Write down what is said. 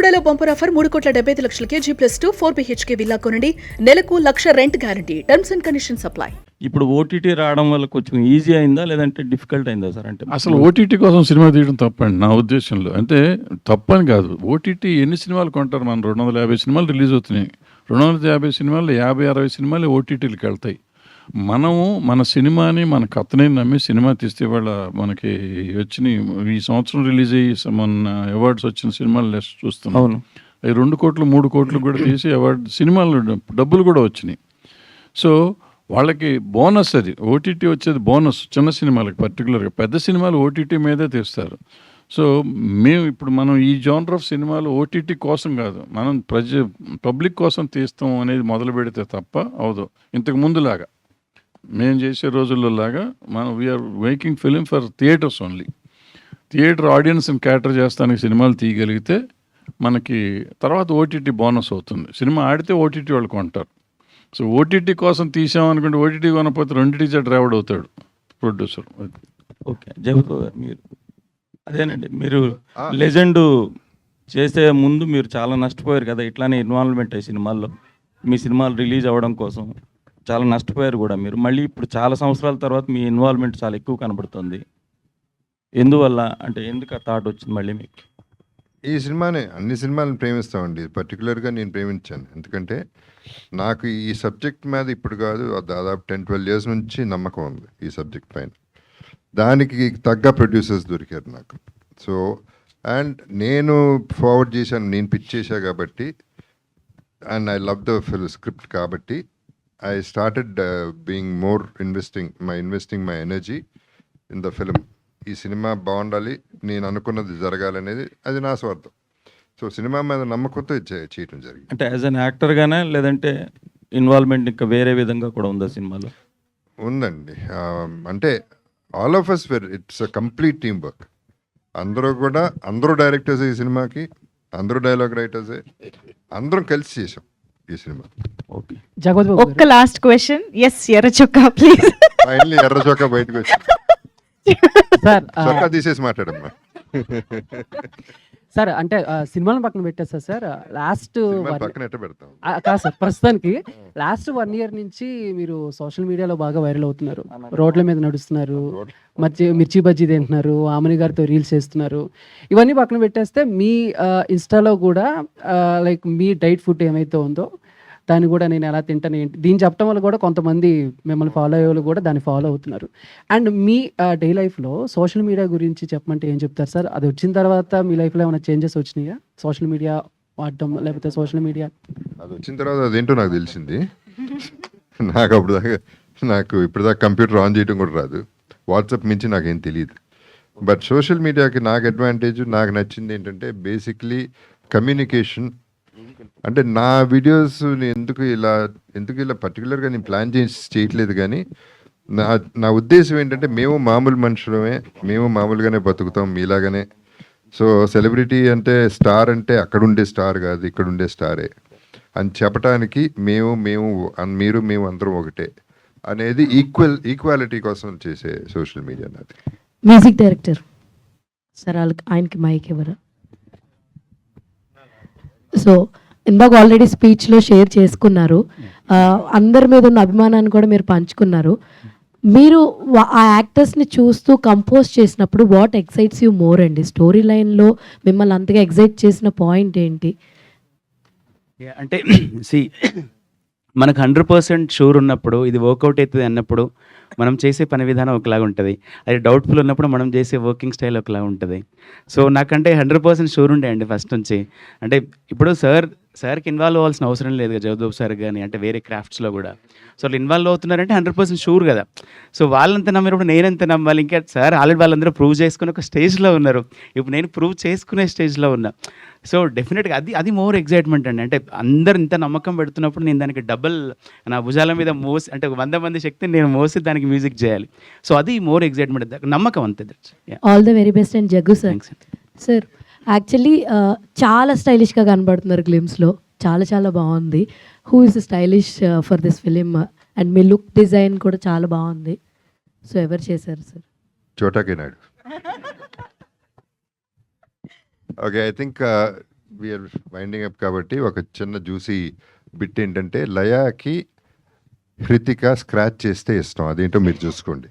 బెల్లుగూడలో bumper offer 3,75,00,000 G+2 4 BHK villa కొనండి. నెలకు 1,00,000 rent guarantee. Terms and conditions apply. ఇప్పుడు OTT రావడం వల్ల కొంచెం ఈజీ అయిందా లేదంటే డిఫికల్ట్ అయిందా సార్? అంటే అసలు ఓటీటీ కోసం సినిమా తీయడం తప్పండి నా ఉద్దేశంలో. అంటే తప్పని కాదు, ఓటీటీ ఎన్ని సినిమాలు కొంటారు? మనం 250 సినిమాలు రిలీజ్ అవుతున్నాయి. 250 సినిమాలు 50-60 సినిమాలు ఓటీటీలకు వెళ్తాయి. మనము మన సినిమాని మన కథని నమ్మి సినిమా తీస్తే వాళ్ళ మనకి వచ్చినాయి ఈ సంవత్సరం రిలీజ్ అయ్యి మొన్న అవార్డ్స్ వచ్చిన సినిమాలు లిస్ట్ చూస్తున్నాం. అవును, అవి 2 కోట్లు 3 కోట్లు కూడా తీసి అవార్డు సినిమాలు డబ్బులు కూడా వచ్చినాయి. సో వాళ్ళకి బోనస్, అది ఓటీటీ వచ్చేది బోనస్ చిన్న సినిమాలకి. పర్టికులర్గా పెద్ద సినిమాలు ఓటీటీ మీదే తీస్తారు. సో ఇప్పుడు మనం ఈ జోనర్ ఆఫ్ సినిమాలు ఓటీటీ కోసం కాదు, మనం పబ్లిక్ కోసం తీస్తాం అనేది మొదలు పెడితే తప్ప అవదు. ఇంతకు ముందులాగా మేము చేసే రోజుల్లో లాగా మనం we are making film for theatres only. Theatre ఆడియన్స్ని క్యాటర్ చేస్తానికి సినిమాలు తీయగలిగితే మనకి తర్వాత ఓటీటీ బోనస్ అవుతుంది. సినిమా ఆడితే ఓటీటీ వాళ్ళు కొంటారు. సో ఓటీటీ కోసం తీసామనుకుంటే ఓటీటీ కొనకపోతే రెండింటికి డ్రైవర్డ్ అవుతాడు ప్రొడ్యూసర్. ఓకే జగపతి గారు, మీరు అదేనండి, మీరు లెజెండ్ చేసే ముందు మీరు చాలా నష్టపోయారు కదా, ఇట్లానే ఇన్వాల్వ్మెంట్ అయ్యి సినిమాల్లో మీ సినిమాలు రిలీజ్ అవ్వడం కోసం చాలా నష్టపోయారు కూడా మీరు. మళ్ళీ ఇప్పుడు చాలా సంవత్సరాల తర్వాత మీ ఇన్వాల్వ్మెంట్ చాలా ఎక్కువ కనబడుతుంది. ఎందువల్ల అంటే ఎందుకు ఆ థాట్ వచ్చింది మళ్ళీ మీకు? ఈ సినిమానే అన్ని సినిమాలను ప్రేమిస్తామండి. పర్టికులర్గా నేను ప్రేమించాను, ఎందుకంటే నాకు ఈ సబ్జెక్ట్ మీద ఇప్పుడు కాదు దాదాపు 10-12 years నుంచి నమ్మకం ఉంది ఈ సబ్జెక్ట్ పైన. దానికి తగ్గ ప్రొడ్యూసర్స్ దొరికారు నాకు. సో అండ్ నేను ఫార్వర్డ్ చేశాను, నేను పిచ్ చేశా కాబట్టి, and I love the script కాబట్టి I started being more investing my energy in the film. ఈ సినిమా బాగుండాలి, నేను అనుకున్నది జరగాలనేది అది నా స్వార్థం. సో సినిమా మీద నమ్మకంతో చేయటం జరిగింది. అంటే యాజ్ అన్ యాక్టర్గానే లేదంటే ఇన్వాల్వ్మెంట్ ఇంకా వేరే విధంగా కూడా ఉందా సినిమాలో? ఉందండి. అంటే all of us it's a complete team work. అందరూ డైరెక్టర్స్ ఈ సినిమాకి, అందరూ డైలాగ్ రైటర్సే, అందరం కలిసి చేసాం ఈ సినిమా. ఓకే, ఒక్క లాస్ట్ క్వశ్చన్. ఎస్, ఎర్ర చొక్కా ప్లీజ్. ఫైనల్లీ ఎర్ర చొక్కా బయటకు వచ్చి చొక్కా తీసేసి మాట్లాడమ్మా. సార్ అంటే సినిమాలను పక్కన పెట్టేస్తా సార్, లాస్ట్ పక్కన ఎట్ట పెడతాం కాదు సార్, ప్రస్తుతానికి లాస్ట్ 1 year నుంచి మీరు సోషల్ మీడియాలో బాగా వైరల్ అవుతున్నారు. రోడ్ల మీద నడుస్తున్నారు, మిర్చి బజ్జీ తింటున్నారు, ఆమని గారితో రీల్స్ చేస్తున్నారు. ఇవన్నీ పక్కన పెట్టేస్తే మీ ఇన్స్టాలో కూడా లైక్ మీ డైట్ ఫుడ్ ఏమైతే ఉందో దాన్ని కూడా నేను ఎలా తింటాను ఏంటి దీన్ని చెప్పడం వల్ల కూడా కొంతమంది మిమ్మల్ని ఫాలో అయ్యే వాళ్ళు కూడా దాన్ని ఫాలో అవుతున్నారు. అండ్ మీ డే లైఫ్లో సోషల్ మీడియా గురించి చెప్పమంటే ఏం చెప్తారు సార్? అది వచ్చిన తర్వాత మీ లైఫ్లో ఏమైనా చేంజెస్ వచ్చినాయా? సోషల్ మీడియా వాడటం లేకపోతే సోషల్ మీడియా అది వచ్చిన తర్వాత అదేంటో నాకు తెలిసింది. నాకు ఇప్పటిదాకా కంప్యూటర్ ఆన్ చేయడం కూడా రాదు, వాట్సాప్ మించి నాకేం తెలియదు. బట్ సోషల్ మీడియాకి నాకు అడ్వాంటేజ్, నాకు నచ్చింది ఏంటంటే బేసిక్లీ కమ్యూనికేషన్. అంటే నా వీడియోస్ ఎందుకు ఇలా పర్టికులర్గా నేను ప్లాన్ చేయట్లేదు, కానీ నా ఉద్దేశం ఏంటంటే మేము మామూలు మనుషులమే, మేము మామూలుగానే బతుకుతాం మీలాగానే. సో సెలబ్రిటీ అంటే స్టార్ అంటే అక్కడుండే స్టార్ కాదు, ఇక్కడుండే స్టారే అని చెప్పడానికి మేము అందరం ఒకటే అనేది ఈక్వాలిటీ కోసం చేసే సోషల్ మీడియా నాది. మ్యూజిక్ డైరెక్టర్ సార్, ఆయనకి మైక్ ఎవరు? సో ఇందాక ఆల్రెడీ స్పీచ్లో షేర్ చేసుకున్నారు, అందరి మీద ఉన్న అభిమానాన్ని కూడా మీరు పంచుకున్నారు. మీరు ఆ యాక్టర్స్ని చూస్తూ కంపోజ్ చేసినప్పుడు వాట్ ఎక్సైట్స్ యూ మోర్ అండి? స్టోరీ లైన్లో మిమ్మల్ని అంతగా ఎక్సైట్ చేసిన పాయింట్ ఏంటి? అంటే మనకు 100% షూర్ ఉన్నప్పుడు, ఇది వర్కౌట్ అవుతుంది అన్నప్పుడు మనం చేసే పని విధానం ఒకలాగా ఉంటుంది. అది డౌట్ఫుల్ ఉన్నప్పుడు మనం చేసే వర్కింగ్ స్టైల్ ఒకలాగా ఉంటుంది. సో నాకంటే 100% షూర్ ఉండే అండి ఫస్ట్ నుంచి. అంటే ఇప్పుడు సార్కి ఇన్వాల్వ్ అవ్వాల్సిన అవసరం లేదు కదా, జగదోబ్ సార్ కానీ అంటే వేరే క్రాఫ్ట్స్లో కూడా. సో వాళ్ళు ఇన్వాల్వ్ అవుతున్నారంటే 100% షూర్ కదా. సో వాళ్ళంతా నమ్మినప్పుడు నేనెంత నమ్మాలి? ఇంకా సార్ ఆల్రెడీ వాళ్ళందరూ ప్రూవ్ చేసుకుని ఒక స్టేజ్లో ఉన్నారు, ఇప్పుడు నేను ప్రూవ్ చేసుకునే స్టేజ్లో ఉన్నా. సో డెఫినెట్గా అది మోర్ ఎగ్జైట్మెంట్ అండి. అంటే అందరు ఇంత నమ్మకం పెడుతున్నప్పుడు నేను దానికి డబుల్ నా భుజాల మీద మోసి, అంటే 100 మంది శక్తిని నేను మోసి దానికి మ్యూజిక్ చేయాలి. సో అది మోర్ ఎగ్జైట్మెంట్, నమ్మకం అంతే. All the very best and Jaggu sir. Sir actually చాలా స్టైలిష్గా కనబడుతున్నారు గ్లిమ్స్లో, చాలా బాగుంది. Who is stylish for this film? And మీ లుక్ డిజైన్ కూడా చాలా బాగుంది. సో ఎవరు చేశారు sir? Chota K Naidu. Okay, I think we're winding up కాబట్టి ఒక చిన్న జ్యూసీ బిట్ ఏంటంటే లయాకి హృతిక స్క్రాచ్ చేస్తే ఇష్టం, అదేంటో మీరు చూసుకోండి.